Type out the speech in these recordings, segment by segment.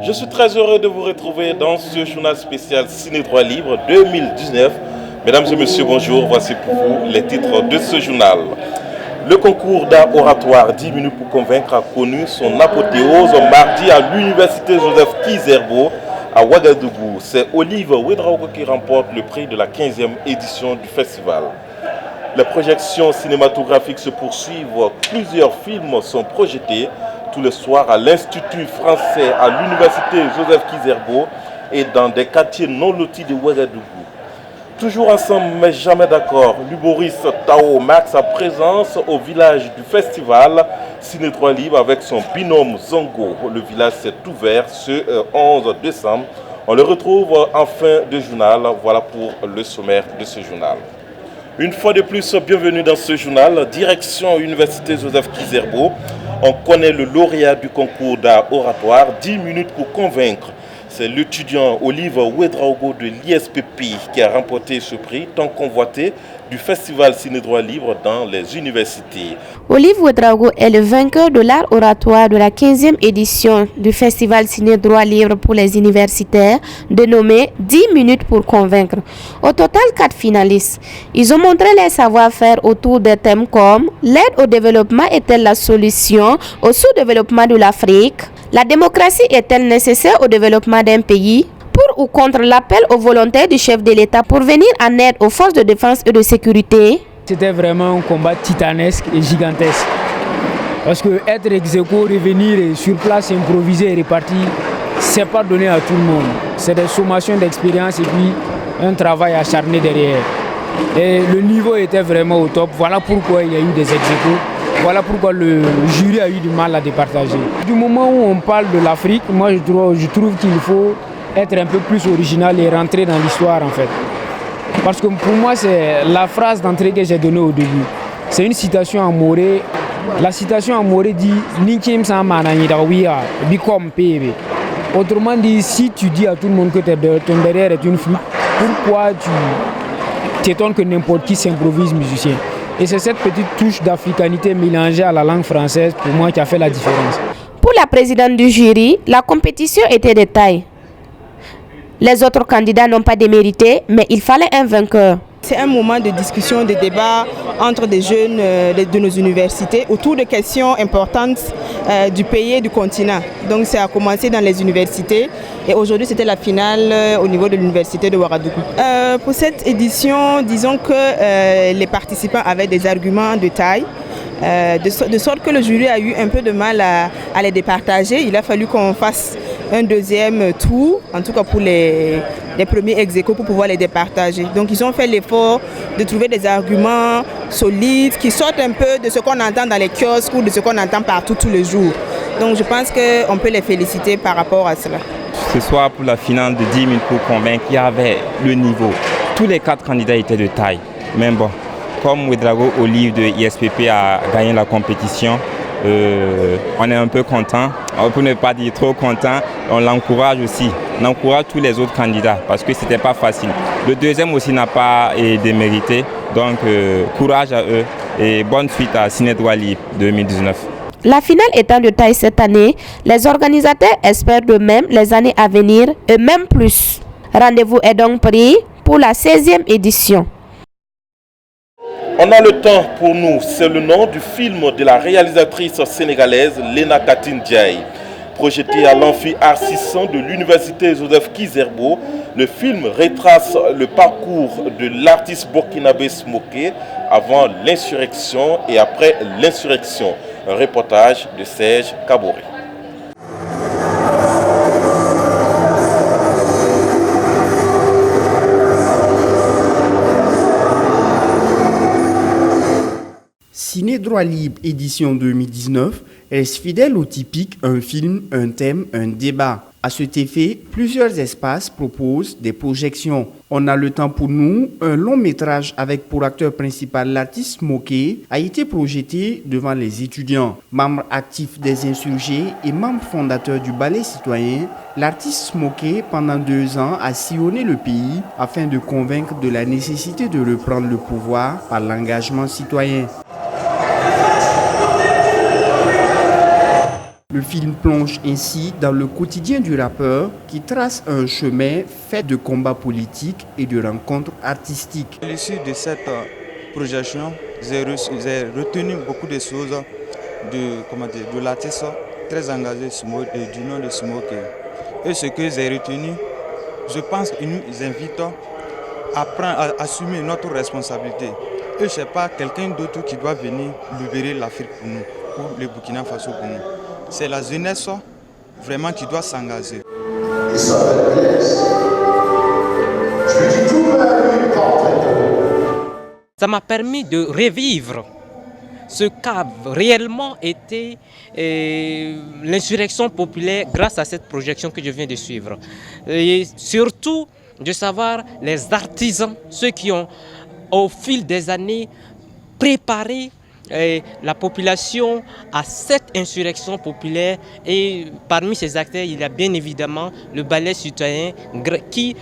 Je suis très heureux de vous retrouver dans ce journal spécial Ciné Droit Libre 2019. Mesdames et messieurs, bonjour. Voici pour vous les titres de ce journal. Le concours d'art oratoire 10 minutes pour convaincre a connu son apothéose mardi à l'université Joseph Kizerbo à Ouagadougou. C'est Olive Ouedraogo qui remporte le prix de la 15e édition du festival. Les projections cinématographiques se poursuivent. Plusieurs films sont projetés tous les soirs à l'Institut français, à l'université Joseph Kizerbo et dans des quartiers non lotis de Ouagadougou. Toujours ensemble mais jamais d'accord, l'humoriste Tao marque sa présence au village du festival Ciné Droit Libre avec son binôme Zongo. Le village s'est ouvert ce 11 décembre. On le retrouve en fin de journal. Voilà pour le sommaire de ce journal. Une fois de plus, bienvenue dans ce journal. Direction Université Joseph Kizerbo. On connaît le lauréat du concours d'art oratoire, 10 minutes pour convaincre. C'est l'étudiant Olive Ouedraogo de l'ISPP qui a remporté ce prix tant convoité du Festival Ciné Droit Libre dans les universités. Olive Ouedraogo est le vainqueur de l'art oratoire de la 15e édition du Festival Ciné Droit Libre pour les universitaires, dénommé 10 minutes pour convaincre. Au total, 4 finalistes. Ils ont montré leur savoir-faire autour des thèmes comme l'aide au développement est-elle la solution au sous-développement de l'Afrique? La démocratie est-elle nécessaire au développement d'un pays? Pour ou contre l'appel aux volontaires du chef de l'État pour venir en aide aux forces de défense et de sécurité? C'était vraiment un combat titanesque et gigantesque. Parce que être ex-aequo, revenir sur place, improviser et repartir, c'est pas donné à tout le monde. C'est des sommations d'expérience et puis un travail acharné derrière. Et le niveau était vraiment au top. Voilà pourquoi il y a eu des ex-aequo. Voilà pourquoi le jury a eu du mal à départager. Du moment où on parle de l'Afrique, moi je trouve qu'il faut être un peu plus original et rentrer dans l'histoire en fait. Parce que pour moi c'est la phrase d'entrée que j'ai donnée au début. C'est une citation en Moré. La citation en Moré dit Ninkim Samananidawiya Bikom PB. Autrement dit, si tu dis à tout le monde que ton derrière est une flûte, pourquoi tu t'étonnes que n'importe qui s'improvise musicien? Et c'est cette petite touche d'africanité mélangée à la langue française pour moi qui a fait la différence. Pour la présidente du jury, la compétition était de taille. Les autres candidats n'ont pas démérité, mais il fallait un vainqueur. C'est un moment de discussion, de débat entre des jeunes de nos universités autour de questions importantes du pays et du continent. Donc ça a commencé dans les universités et aujourd'hui c'était la finale au niveau de l'université de Ouagadougou. Pour cette édition, disons que les participants avaient des arguments de taille. De sorte que le jury a eu un peu de mal à les départager. Il a fallu qu'on fasse un deuxième tour, en tout cas pour les premiers ex-aequo pour pouvoir les départager. Donc ils ont fait l'effort de trouver des arguments solides qui sortent un peu de ce qu'on entend dans les kiosques ou de ce qu'on entend partout tous les jours. Donc je pense qu'on peut les féliciter par rapport à cela. Ce soir pour la finale de 10 minutes pour convaincre, il y avait le niveau. Tous les 4 candidats étaient de taille. Mais bon, comme Ouedraogo Olive de ISPP a gagné la compétition, on est un peu content, pour ne pas dire trop content, on l'encourage aussi. On encourage tous les autres candidats parce que c'était pas facile. Le deuxième aussi n'a pas démérité, donc courage à eux et bonne suite à Ciné Droit Libre 2019. La finale étant de taille cette année, les organisateurs espèrent de même les années à venir et même plus. Rendez-vous est donc pris pour la 16e édition. On a le temps pour nous, c'est le nom du film de la réalisatrice sénégalaise Lena Katine Diaye. Projeté à l'amphi Art 600 de l'université Joseph Kizerbo, le film retrace le parcours de l'artiste burkinabé Smoké avant l'insurrection et après l'insurrection. Un reportage de Serge Kaboré. Ciné Droit Libre édition 2019 reste fidèle au typique un film, un thème, un débat. À cet effet, plusieurs espaces proposent des projections. On a le temps pour nous, un long métrage avec pour acteur principal l'artiste Smoké a été projeté devant les étudiants. Membre actif des insurgés et membre fondateur du ballet citoyen, l'artiste Smoké pendant 2 ans a sillonné le pays afin de convaincre de la nécessité de reprendre le pouvoir par l'engagement citoyen. Le film plonge ainsi dans le quotidien du rappeur qui trace un chemin fait de combats politiques et de rencontres artistiques. À l'issue de cette projection, j'ai retenu beaucoup de choses de l'artiste très engagé du nom de Smoké. Et ce que j'ai retenu, je pense qu'il nous invite à assumer notre responsabilité. Et je ne sais pas quelqu'un d'autre qui doit venir libérer l'Afrique pour nous, ou le Burkina Faso pour nous. C'est la jeunesse vraiment qui doit s'engager. Ça m'a permis de revivre ce qu'a réellement été l'insurrection populaire grâce à cette projection que je viens de suivre. Et surtout de savoir les artisans, ceux qui ont au fil des années préparé la population à cette insurrection populaire. Et parmi ces acteurs, il y a bien évidemment le ballet citoyen qui,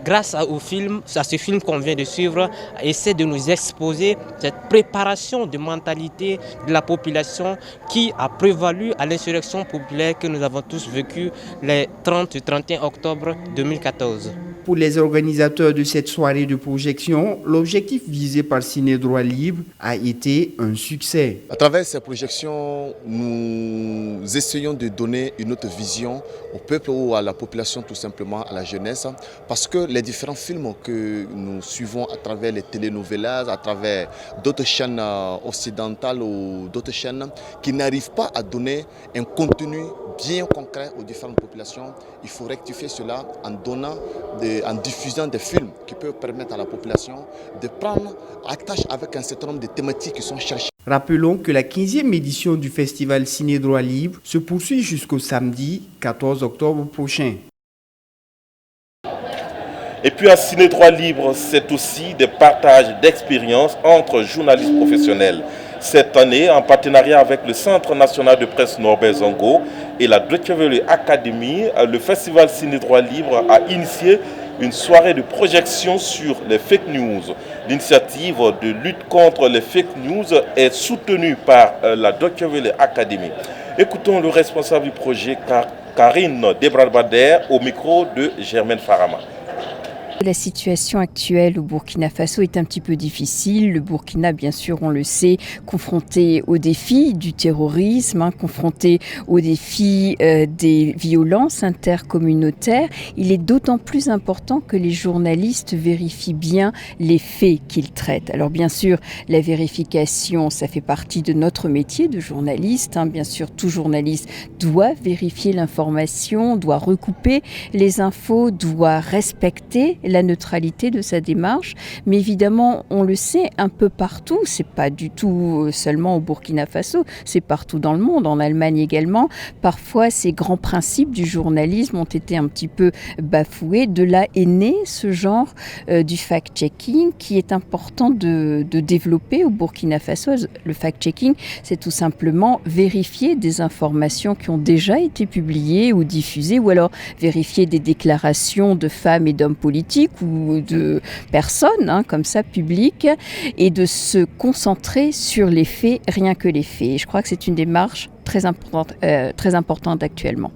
grâce à ce film qu'on vient de suivre, essaie de nous exposer cette préparation de mentalité de la population qui a prévalu à l'insurrection populaire que nous avons tous vécue les 30 et 31 octobre 2014. Pour les organisateurs de cette soirée de projection, l'objectif visé par Ciné Droit Libre a été un succès. À travers ces projections, nous essayons de donner une autre vision au peuple ou à la population, tout simplement à la jeunesse, parce que les différents films que nous suivons à travers les télénovelas, à travers d'autres chaînes occidentales ou d'autres chaînes qui n'arrivent pas à donner un contenu bien concret aux différentes populations, il faut rectifier cela en diffusant des films qui peuvent permettre à la population de prendre attache avec un certain nombre de thématiques qui sont cherchées. Rappelons que la 15e édition du festival Ciné Droit Libre se poursuit jusqu'au samedi 14 octobre prochain. Et puis à Ciné Droit Libre, c'est aussi des partages d'expériences entre journalistes professionnels. Cette année, en partenariat avec le Centre national de presse Norbert Zongo et la Deutsche Welle Academy, le festival Ciné Droit Libre a initié une soirée de projection sur les fake news. L'initiative de lutte contre les fake news est soutenue par la Deutsche Welle Academy. Écoutons le responsable du projet, Karine Debralbader, au micro de Germaine Farama. La situation actuelle au Burkina Faso est un petit peu difficile. Le Burkina, bien sûr, on le sait, confronté aux défis du terrorisme, confronté aux défis des violences intercommunautaires. Il est d'autant plus important que les journalistes vérifient bien les faits qu'ils traitent. Alors bien sûr, la vérification, ça fait partie de notre métier de journaliste. Bien sûr, tout journaliste doit vérifier l'information, doit recouper les infos, doit respecter la neutralité de sa démarche, mais évidemment, on le sait un peu partout, c'est pas du tout seulement au Burkina Faso, c'est partout dans le monde, en Allemagne également. Parfois, ces grands principes du journalisme ont été un petit peu bafoués. De là est né ce genre du fact-checking qui est important de développer au Burkina Faso. Le fact-checking, c'est tout simplement vérifier des informations qui ont déjà été publiées ou diffusées, ou alors vérifier des déclarations de femmes et d'hommes politiques ou de personnes comme ça publiques, et de se concentrer sur les faits, rien que les faits. Et je crois que c'est une démarche très importante actuellement.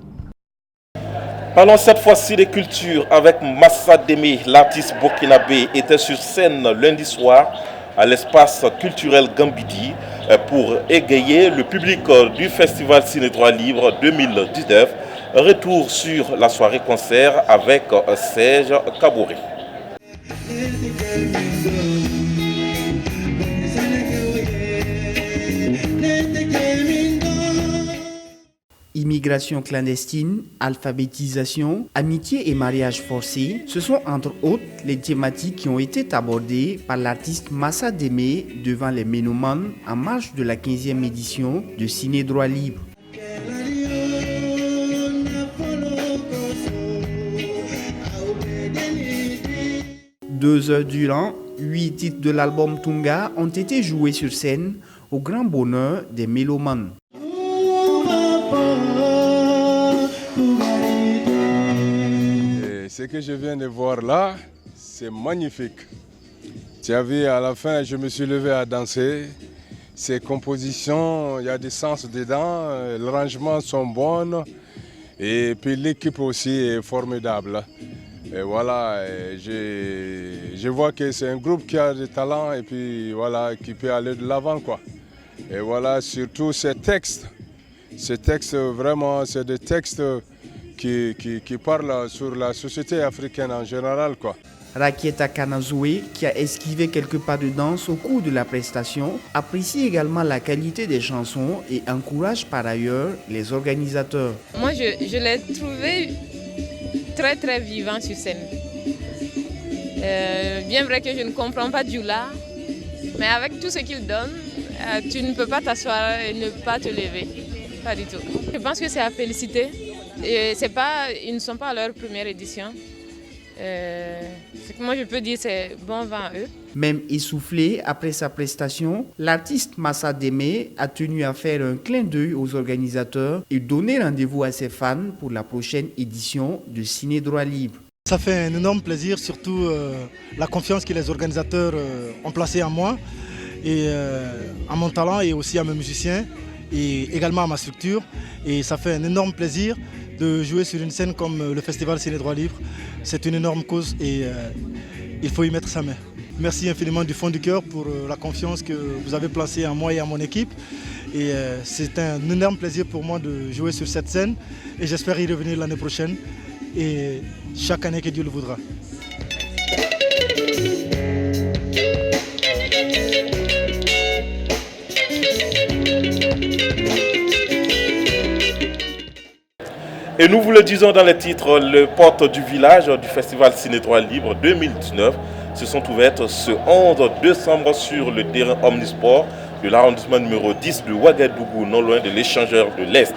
Parlons cette fois-ci des cultures avec Massa Démé, l'artiste burkinabé, était sur scène lundi soir à l'espace culturel Gambidi pour égayer le public du festival Ciné Droit Libre 2019. Retour sur la soirée concert avec Serge Kabouré. Immigration clandestine, alphabétisation, amitié et mariage forcé, ce sont entre autres les thématiques qui ont été abordées par l'artiste Massa Démé devant les Ménomanes en marge de la 15e édition de Ciné Droit Libre. 2 heures durant, 8 titres de l'album Tunga ont été joués sur scène au grand bonheur des mélomanes. Ce que je viens de voir là, c'est magnifique. Tu as vu, à la fin, je me suis levé à danser. Ses compositions, il y a du sens dedans, les rangements sont bons et puis l'équipe aussi est formidable. Et voilà, je vois que c'est un groupe qui a du talent et puis voilà, qui peut aller de l'avant quoi. Et voilà, surtout ces textes vraiment, c'est des textes qui parlent sur la société africaine en général quoi. Rakieta Kanazoué, qui a esquivé quelques pas de danse au cours de la prestation, apprécie également la qualité des chansons et encourage par ailleurs les organisateurs. Moi, je l'ai trouvé très très vivant sur scène. Bien vrai que je ne comprends pas Djoula, mais avec tout ce qu'il donne, tu ne peux pas t'asseoir et ne pas te lever. Pas du tout. Je pense que c'est à féliciter. Et ils ne sont pas à leur première édition. Ce que moi je peux dire, c'est bon vent à eux. Même essoufflé après sa prestation, l'artiste Massa Démé a tenu à faire un clin d'œil aux organisateurs et donner rendez-vous à ses fans pour la prochaine édition de Ciné Droit Libre. Ça fait un énorme plaisir, surtout la confiance que les organisateurs ont placée en moi et à mon talent et aussi à mes musiciens et également à ma structure. Et ça fait un énorme plaisir de jouer sur une scène comme le Festival Ciné Droit Libre. C'est une énorme cause et il faut y mettre sa main. Merci infiniment du fond du cœur pour la confiance que vous avez placée en moi et à mon équipe. Et c'est un énorme plaisir pour moi de jouer sur cette scène et j'espère y revenir l'année prochaine et chaque année que Dieu le voudra. Et nous vous le disons dans les titres, les portes du village du Festival Ciné Droit Libre 2019 se sont ouvertes ce 11 décembre sur le terrain Omnisport de l'arrondissement numéro 10 de Ouagadougou, non loin de l'échangeur de l'Est.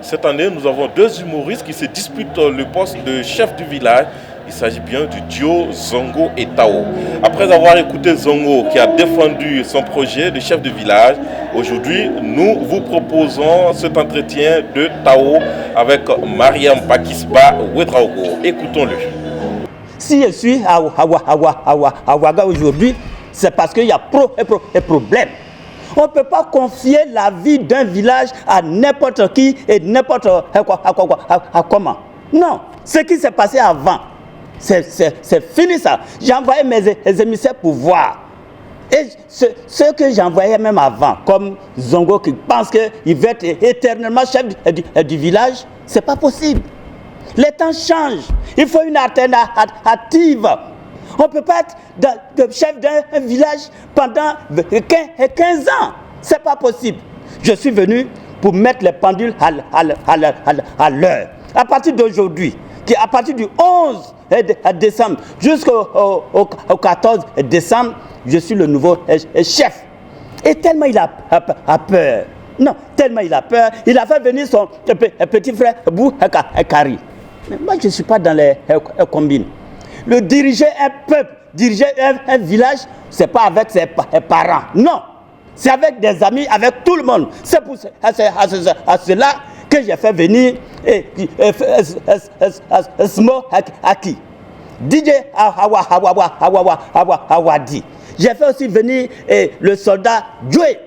Cette année, nous avons deux humoristes qui se disputent le poste de chef du village. Il s'agit bien du duo Zongo et Tao. Après avoir écouté Zongo qui a défendu son projet de chef de village, aujourd'hui nous vous proposons cet entretien de Tao avec Mariam Bakisba Ouedraogo. Écoutons-le. Si je suis à Ouaga aujourd'hui, c'est parce qu'il y a problème. On ne peut pas confier la vie d'un village à n'importe qui et n'importe comment. Non, ce qui s'est passé avant, c'est fini ça. J'ai envoyé mes émissaires pour voir. Et ce que j'envoyais même avant, comme Zongo qui pense qu'il va être éternellement chef du village, c'est pas possible. Les temps changent. Il faut une alternative. On ne peut pas être chef d'un village pendant 15 ans. C'est pas possible. Je suis venu pour mettre les pendules à l'heure. À partir d'aujourd'hui, à partir du 11 décembre jusqu'au 14 décembre, je suis le nouveau chef. Et tellement il a peur. Non, tellement il a peur, il a fait venir son petit frère Boukari. Mais moi, je ne suis pas dans les combines. Le diriger un peuple, diriger un village, ce n'est pas avec ses parents. Non, c'est avec des amis, avec tout le monde. C'est pour à cela que j'ai fait venir Smo Aki, DJ Awadi. J'ai fait aussi venir le soldat Djoué.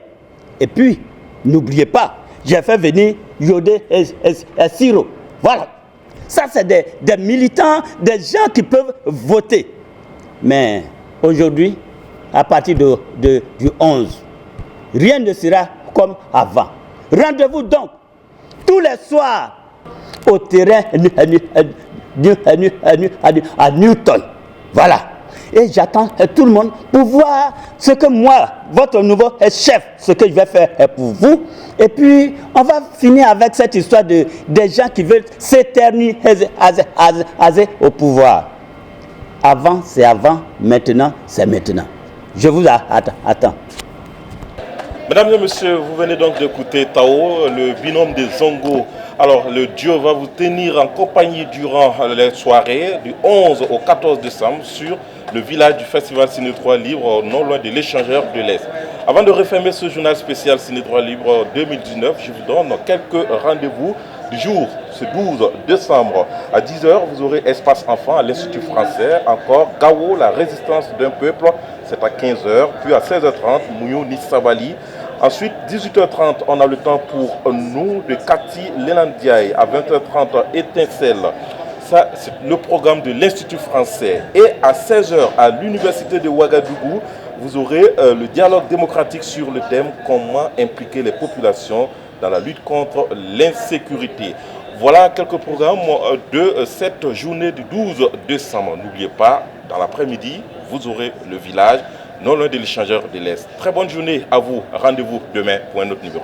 Et puis, n'oubliez pas, j'ai fait venir Yodé et Siro. Voilà. Ça, c'est des militants, des gens qui peuvent voter. Mais aujourd'hui, à partir du 11, rien ne sera comme avant. Rendez-vous donc tous les soirs au terrain à Newton. Voilà. Et j'attends tout le monde pour voir ce que moi, votre nouveau chef, ce que je vais faire pour vous. Et puis, on va finir avec cette histoire des gens qui veulent s'éterniser au pouvoir. Avant, c'est avant. Maintenant, c'est maintenant. Je vous attends. Mesdames et messieurs, vous venez donc d'écouter Tao, le binôme des Zongo. Alors, le duo va vous tenir en compagnie durant les soirées du 11 au 14 décembre sur le village du Festival Ciné Droit Libre, non loin de l'échangeur de l'Est. Avant de refermer ce journal spécial Ciné Droit Libre 2019, je vous donne quelques rendez-vous du jour, ce 12 décembre. À 10h, vous aurez Espace Enfant à l'Institut français. Encore Gao, la résistance d'un peuple, c'est à 15h. Puis à 16h30, Mouyo Nissabali, Ensuite, 18h30, on a le temps pour nous de Cathy Lenandiaï. À 20h30, Étincelle. Ça, c'est le programme de l'Institut français. Et à 16h, à l'Université de Ouagadougou, vous aurez le dialogue démocratique sur le thème « Comment impliquer les populations dans la lutte contre l'insécurité ». Voilà quelques programmes de cette journée du 12 décembre. N'oubliez pas, dans l'après-midi, vous aurez le village, non loin de l'échangeur de l'Est. Très bonne journée à vous. Rendez-vous demain pour un autre numéro.